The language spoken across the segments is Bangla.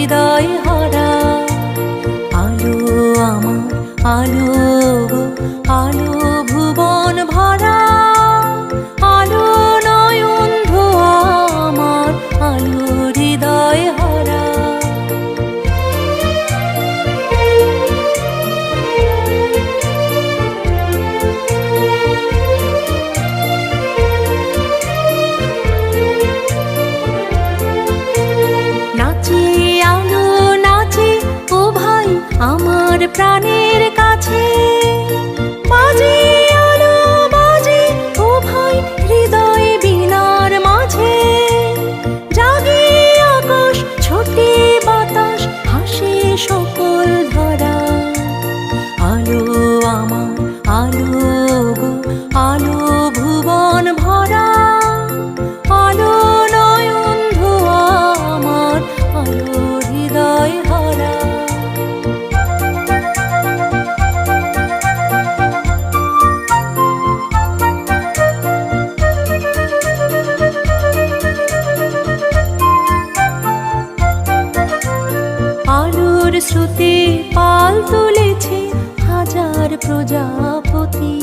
হৃদয় হারা। আলো আমার আলো গো, আলো ভুবন ভরা, আলো নয়ন ধোয়া আমার, আলো হৃদয় হারা। নাচে আলো নাচে ও ভাই আমার প্রাণের কাছে, বাজে আলো বাজে ও ভাই হৃদয় বীণার মাঝে। জাগে আকাশ ছোটে বাতাস হাসে সকল ধারা। আলো আমার আলো গো, আলো ভুবন ভরা, আলো নয়ন ধোয়া আমার, আলো হৃদয় হারা। আলোর স্রোতে পাল তুলেছে হাজার প্রজাপতি,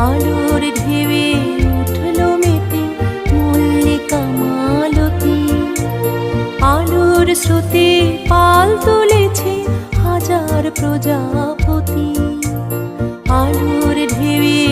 আলোর ঢেউয়ে উঠল মেতে মল্লিকা মালতী। আলোর স্রোতে পাল তুলেছে হাজার প্রজাপতি, আলোর ঢেউয়ে